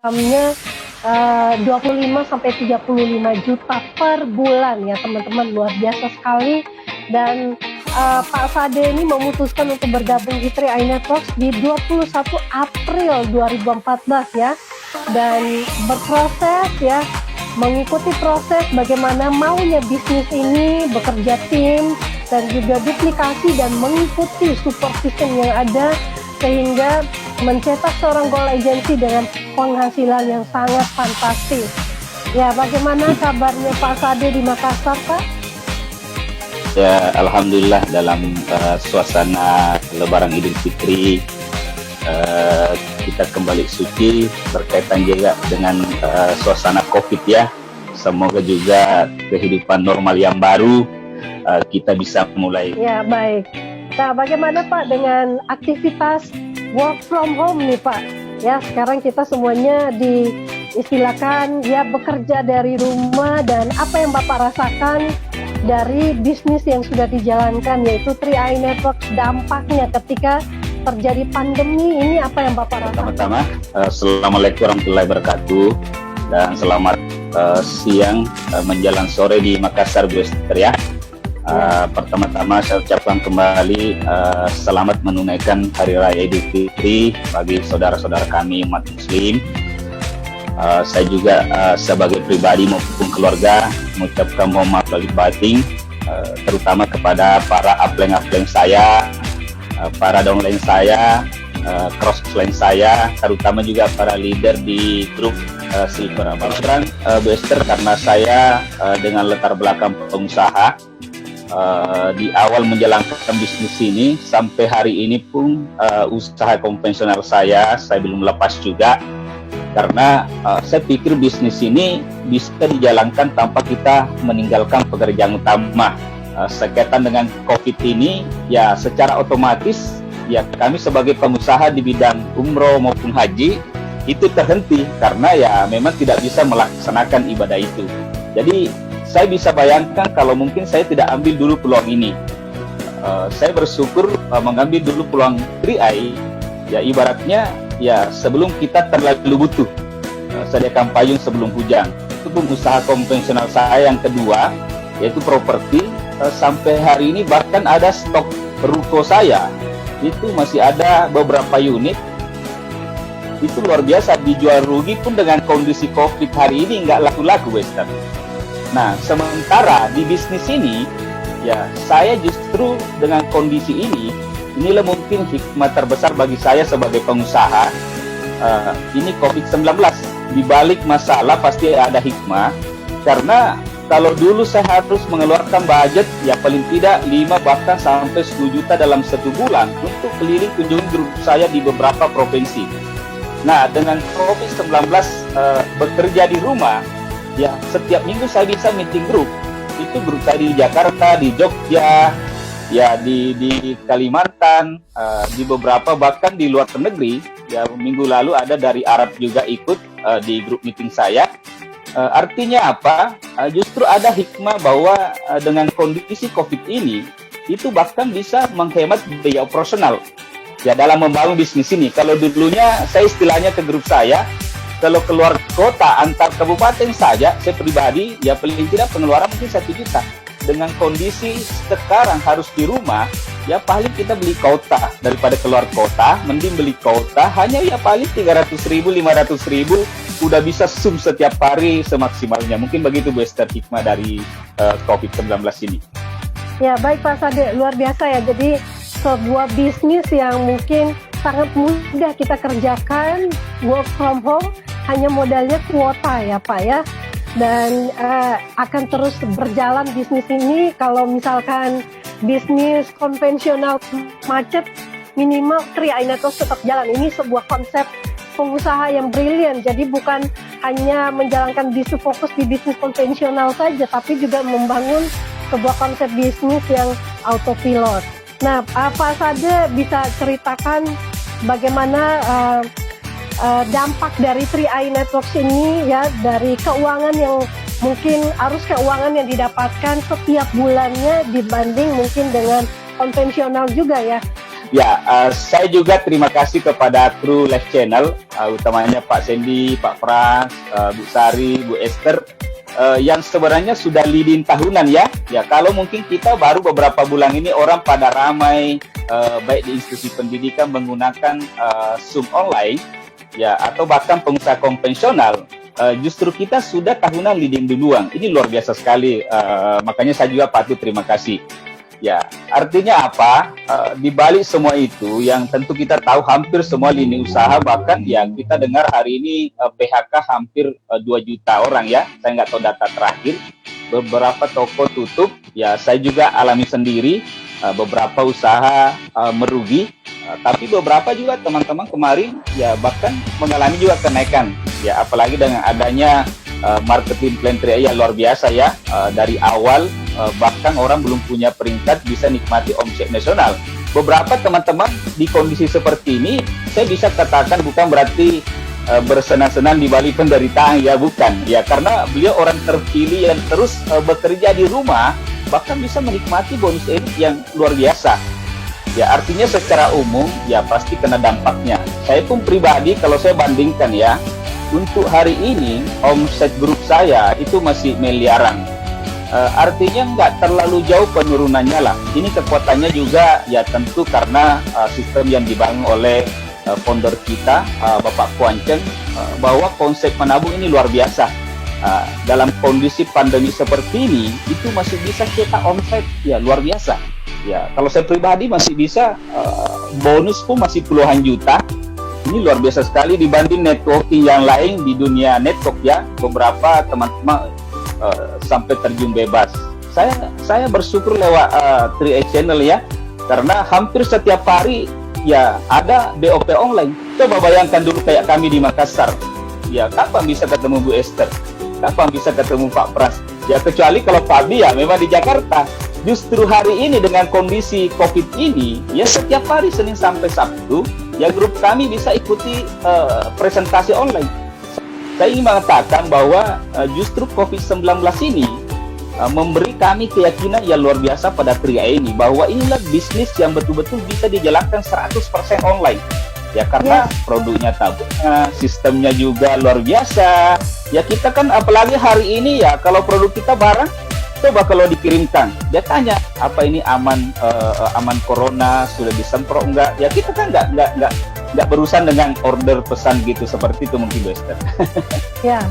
inkamnya 25 sampai 35 juta per bulan ya teman-teman, luar biasa sekali. Dan Pak Sade ini memutuskan untuk bergabung di 3i Networks di 21 April 2014 ya, dan berproses ya, mengikuti proses bagaimana maunya bisnis ini, bekerja tim dan juga duplikasi dan mengikuti support system yang ada sehingga mencetak seorang goal agency dengan penghasilan yang sangat fantastis. Ya, bagaimana kabarnya Pak Sade di Makassar, Pak? Ya, alhamdulillah dalam suasana Lebaran Idul Fitri kita kembali suci, berkaitan juga dengan suasana COVID ya. Semoga juga kehidupan normal yang baru kita bisa mulai. Ya, baik. Nah, bagaimana Pak dengan aktivitas work from home nih Pak? Ya, sekarang kita semuanya diistilahkan ya bekerja dari rumah, dan apa yang Bapak rasakan dari bisnis yang sudah dijalankan yaitu 3i Networks, dampaknya ketika terjadi pandemi ini apa yang Bapak rasakan? Pertama-tama, Assalamualaikum warahmatullahi wabarakatuh, dan selamat siang menjelang sore di Makassar, Bu Esther ya. Pertama-tama saya ucapkan kembali selamat menunaikan Hari Raya Idul Fitri bagi saudara-saudara kami umat Muslim. Saya juga sebagai pribadi maupun keluarga mengucapkan mohon maaf lahir batin, terutama kepada para upline saya, para downline saya, crossline saya, terutama juga para leader di grup Silver Abang. Bu Esther, karena saya dengan latar belakang pengusaha, di awal menjalankan bisnis ini sampai hari ini pun usaha konvensional saya belum lepas juga, karena saya pikir bisnis ini bisa dijalankan tanpa kita meninggalkan pekerjaan utama. Sekaitan dengan COVID ini ya secara otomatis ya kami sebagai pengusaha di bidang umroh maupun haji itu terhenti karena ya memang tidak bisa melaksanakan ibadah itu. Jadi saya bisa bayangkan kalau mungkin saya tidak ambil dulu peluang ini. Saya bersyukur mengambil dulu peluang 3i, ya ibaratnya ya sebelum kita terlalu butuh, sediakan payung sebelum hujan. Itu pun usaha konvensional saya yang kedua, yaitu properti. Sampai hari ini bahkan ada stok ruko saya, itu masih ada beberapa unit. Itu luar biasa, dijual rugi pun dengan kondisi COVID hari ini nggak laku-laku, Western. Nah, sementara di bisnis ini, ya saya justru dengan kondisi ini, inilah mungkin hikmah terbesar bagi saya sebagai pengusaha. Ini COVID-19, di balik masalah pasti ada hikmah, karena kalau dulu saya harus mengeluarkan budget ya paling tidak 5 bahkan sampai 10 juta dalam 1 bulan untuk keliling kunjungi grup saya di beberapa provinsi. Nah, dengan COVID-19 bekerja di rumah, ya setiap minggu saya bisa meeting grup. Itu grup saya di Jakarta, di Jogja, ya di Kalimantan, di beberapa bahkan di luar negeri. Ya minggu lalu ada dari Arab juga ikut di grup meeting saya. Artinya apa? Justru ada hikmah bahwa dengan kondisi COVID ini itu bahkan bisa menghemat biaya operasional ya dalam membangun bisnis ini. Kalau dulunya saya istilahnya ke grup saya, kalau keluar kota antar kabupaten saja, saya pribadi ya paling tidak pengeluaran mungkin 1 juta. Dengan kondisi sekarang harus di rumah, ya paling kita beli kota daripada keluar kota, mending beli kota hanya ya paling 300.000, 500.000 udah bisa zoom setiap hari semaksimalnya. Mungkin begitu Bu Esther hikmah dari COVID-19 ini. Ya baik Pak Sade, luar biasa ya. Jadi sebuah bisnis yang mungkin sangat mudah kita kerjakan, work from home, hanya modalnya kuota ya Pak ya. Dan akan terus berjalan bisnis ini. Kalau misalkan bisnis konvensional macet, minimal 3i Networks tetap jalan. Ini sebuah konsep pengusaha yang brilian. Jadi bukan hanya menjalankan bisnis fokus di bisnis konvensional saja, tapi juga membangun sebuah konsep bisnis yang autopilot. Nah, apa saja bisa ceritakan bagaimana dampak dari 3i Networks ini ya, dari keuangan yang mungkin arus keuangan yang didapatkan setiap bulannya dibanding mungkin dengan konvensional juga ya. Ya, saya juga terima kasih kepada kru Live Channel, utamanya Pak Sandy, Pak Pras, Bu Sari, Bu Esther, yang sebenarnya sudah leading tahunan ya. Ya, kalau mungkin kita baru beberapa bulan ini orang pada ramai, baik di institusi pendidikan menggunakan Zoom online, ya, atau bahkan pengusaha konvensional. Justru kita sudah tahunan leading duluan. Ini luar biasa sekali. Makanya saya juga patut terima kasih. Ya, artinya apa? Di balik semua itu, yang tentu kita tahu hampir semua lini usaha, bahkan yang kita dengar hari ini PHK hampir 2 juta orang ya. Saya nggak tahu data terakhir. Beberapa toko tutup. Ya, saya juga alami sendiri. Beberapa usaha merugi. Tapi beberapa juga teman-teman kemarin ya bahkan mengalami juga kenaikan. Ya, apalagi dengan adanya marketing plan ya luar biasa ya. Dari awal bahkan orang belum punya peringkat bisa nikmati omset nasional. Beberapa teman-teman di kondisi seperti ini saya bisa katakan bukan berarti bersenang-senang di balik penderitaan, ya bukan ya, karena beliau orang terpilih yang terus bekerja di rumah bahkan bisa menikmati bonus elit yang luar biasa. Ya, artinya secara umum ya pasti kena dampaknya. Saya pun pribadi kalau saya bandingkan ya, untuk hari ini omset grup saya itu masih miliaran. Artinya nggak terlalu jauh penurunannya lah. Ini kekuatannya juga ya tentu karena sistem yang dibangun oleh founder kita, Bapak Kuanceng, bahwa konsep menabung ini luar biasa. Dalam kondisi pandemi seperti ini, itu masih bisa cetak omset ya luar biasa. Ya, kalau saya pribadi masih bisa bonus pun masih puluhan juta. Ini luar biasa sekali dibanding networking yang lain di dunia network ya. Beberapa teman-teman sampai terjun bebas. Saya bersyukur lewat 3A Channel ya, karena hampir setiap hari ya ada BOP online. Coba bayangkan dulu kayak kami di Makassar. Ya, kapan bisa ketemu Bu Esther? Kapan bisa ketemu Pak Pras? Ya, kecuali kalau Pak Bi ya memang di Jakarta. Justru hari ini dengan kondisi COVID ini, ya setiap hari Senin sampai Sabtu, ya grup kami bisa ikuti presentasi online. Saya ingin mengatakan bahwa justru COVID-19 ini memberi kami keyakinan yang luar biasa pada Tria ini, bahwa inilah bisnis yang betul-betul bisa dijalankan 100% online. Ya, karena produknya tabungan, sistemnya juga luar biasa. Ya, kita kan apalagi hari ini ya, kalau produk kita barang, coba kalau dikirimkan, dia tanya apa ini aman corona, sudah disemprot enggak? Ya kita kan nggak berurusan dengan order pesan gitu, seperti itu mungkin Bu Esther. Ya,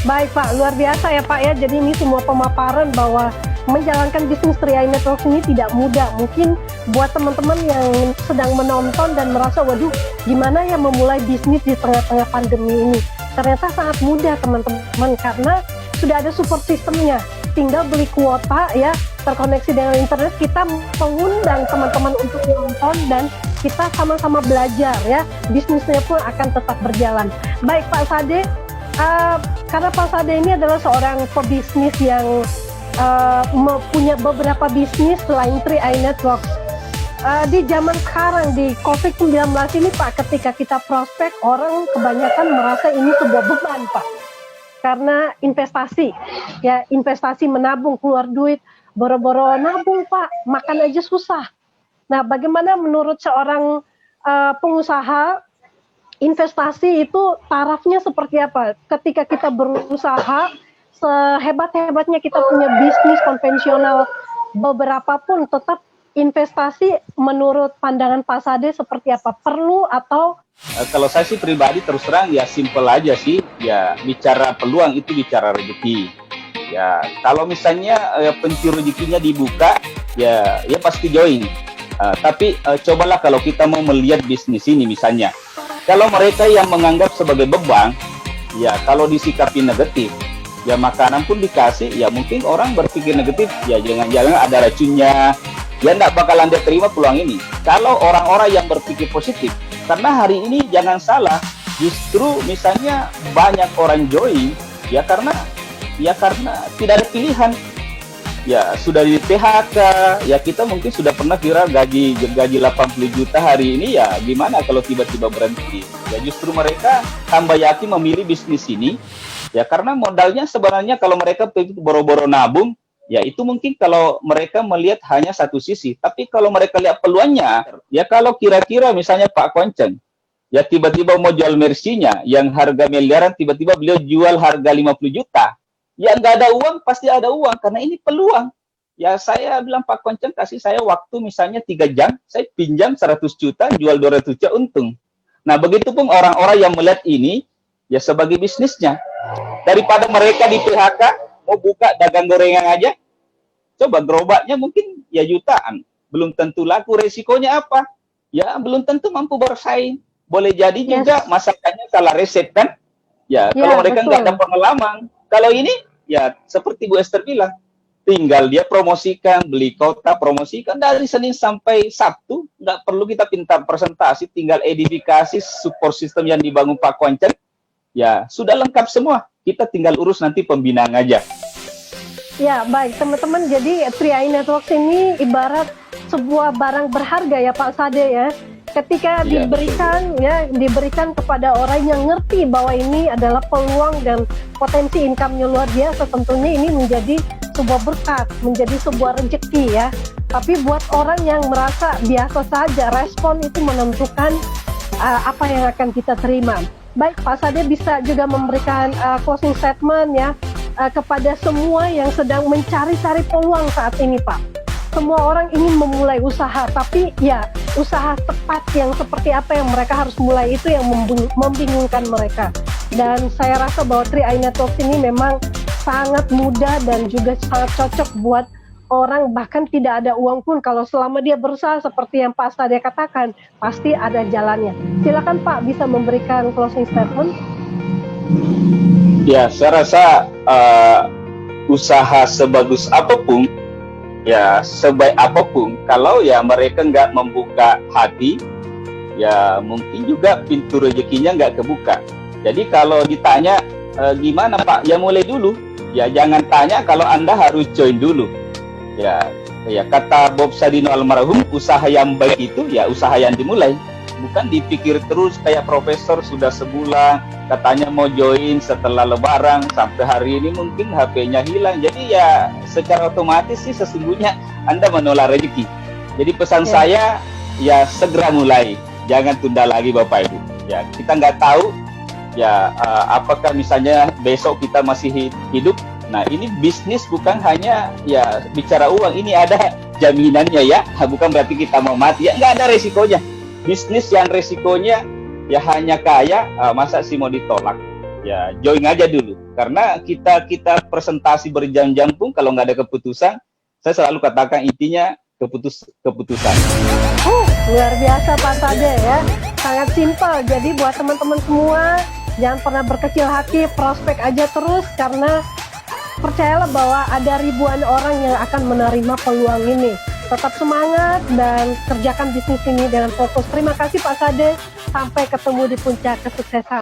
baik Pak, luar biasa ya Pak ya. Jadi ini semua pemaparan bahwa menjalankan bisnis 3i Network ini tidak mudah. Mungkin buat teman-teman yang sedang menonton dan merasa waduh gimana ya memulai bisnis di tengah-tengah pandemi ini, ternyata sangat mudah teman-teman, karena sudah ada support sistemnya. Tinggal beli kuota ya, terkoneksi dengan internet, kita mengundang teman-teman untuk menonton dan kita sama-sama belajar ya, bisnisnya pun akan tetap berjalan. Baik Pak Sade, karena Pak Sade ini adalah seorang pebisnis yang punya beberapa bisnis selain 3i Network. Di zaman sekarang di COVID-19 ini Pak, ketika kita prospek, orang kebanyakan merasa ini sebuah beban Pak. Karena investasi, ya investasi menabung, keluar duit, boro-boro nabung Pak, makan aja susah. Nah, bagaimana menurut seorang pengusaha, investasi itu tarafnya seperti apa? Ketika kita berusaha, sehebat-hebatnya kita punya bisnis konvensional, beberapa pun tetap investasi menurut pandangan Pak Sade seperti apa? Perlu atau? Kalau saya sih pribadi terus terang ya simple aja sih, ya bicara peluang itu bicara rezeki. Ya kalau misalnya pintu rezekinya dibuka, ya pasti join. Tapi cobalah kalau kita mau melihat bisnis ini misalnya, kalau mereka yang menganggap sebagai beban, ya kalau disikapi negatif, ya makanan pun dikasih, ya mungkin orang berpikir negatif, ya jangan-jangan ada racunnya. Ya nggak bakalan dia terima peluang ini. Kalau orang-orang yang berpikir positif, karena hari ini jangan salah, justru misalnya banyak orang join ya karena tidak ada pilihan. Ya sudah di PHK, ya kita mungkin sudah pernah kira gaji 80 juta hari ini, ya gimana kalau tiba-tiba berhenti. Ya justru mereka tambah yakin memilih bisnis ini, ya karena modalnya sebenarnya kalau mereka boro-boro nabung, Ya itu mungkin kalau mereka melihat hanya satu sisi, tapi kalau mereka lihat peluangnya, ya kalau kira-kira misalnya Pak Konceng, ya tiba-tiba mau jual Mercy-nya yang harga miliaran, tiba-tiba beliau jual harga 50 juta, ya nggak ada uang, pasti ada uang, karena ini peluang. Ya saya bilang Pak Konceng kasih saya waktu misalnya 3 jam, saya pinjam 100 juta, jual 200 juta untung. Nah begitu pun orang-orang yang melihat ini, ya sebagai bisnisnya. Daripada mereka di PHK, mau buka dagang gorengan aja, coba gerobaknya mungkin ya jutaan. Belum tentu laku, resikonya apa? Ya belum tentu mampu bersaing. Boleh jadi juga masakannya salah resep kan? Ya kalau mereka nggak ada pengalaman. Kalau ini, ya seperti Bu Esther bilang, tinggal dia promosikan, beli kota, promosikan dari Senin sampai Sabtu, nggak perlu kita pintar presentasi, tinggal edifikasi support system yang dibangun Pak Konceng, ya sudah lengkap semua. Kita tinggal urus nanti pembinaan aja. Ya baik teman-teman, jadi 3i Networks ini ibarat sebuah barang berharga ya Pak Sade ya. Ketika diberikan kepada orang yang ngerti bahwa ini adalah peluang dan potensi income-nya luar biasa, tentunya ini menjadi sebuah berkat, menjadi sebuah rezeki ya. Tapi buat orang yang merasa biasa saja, respon itu menentukan apa yang akan kita terima. Baik, Pak Sade bisa juga memberikan closing statement ya kepada semua yang sedang mencari-cari peluang saat ini, Pak. Semua orang ingin memulai usaha, tapi ya usaha tepat yang seperti apa yang mereka harus mulai itu yang membingungkan mereka. Dan saya rasa bahwa 3i Networks ini memang sangat mudah dan juga sangat cocok buat orang bahkan tidak ada uang pun, kalau selama dia berusaha seperti yang Pak Sade katakan, pasti ada jalannya. Silakan Pak, bisa memberikan closing statement. Ya, saya rasa usaha sebagus apapun, ya sebaik apapun, kalau ya mereka nggak membuka hati, ya mungkin juga pintu rezekinya nggak kebuka. Jadi kalau ditanya gimana Pak, ya mulai dulu. Ya jangan tanya kalau Anda harus join dulu. Ya kata Bob Sadino almarhum, usaha yang baik itu ya usaha yang dimulai. Bukan dipikir terus kayak profesor sudah sebulan katanya mau join setelah lebaran sampai hari ini mungkin HP-nya hilang. Jadi ya secara otomatis sih sesungguhnya Anda menolak rezeki. Jadi pesan saya ya segera mulai, jangan tunda lagi Bapak Ibu. Ya kita nggak tahu ya apakah misalnya besok kita masih hidup. Nah ini bisnis bukan hanya ya bicara uang, ini ada jaminannya ya, bukan berarti kita mau mati ya, nggak ada resikonya. Bisnis yang resikonya ya hanya kaya, masa sih mau ditolak? Ya join aja dulu, karena kita presentasi berjam-jam pun kalau nggak ada keputusan, saya selalu katakan intinya keputusan. Luar biasa Pak Sade ya, sangat simpel. Jadi buat teman-teman semua jangan pernah berkecil hati, prospek aja terus, karena percayalah bahwa ada ribuan orang yang akan menerima peluang ini. Tetap semangat dan kerjakan bisnis ini dengan fokus. Terima kasih Pak Sade, sampai ketemu di puncak kesuksesan.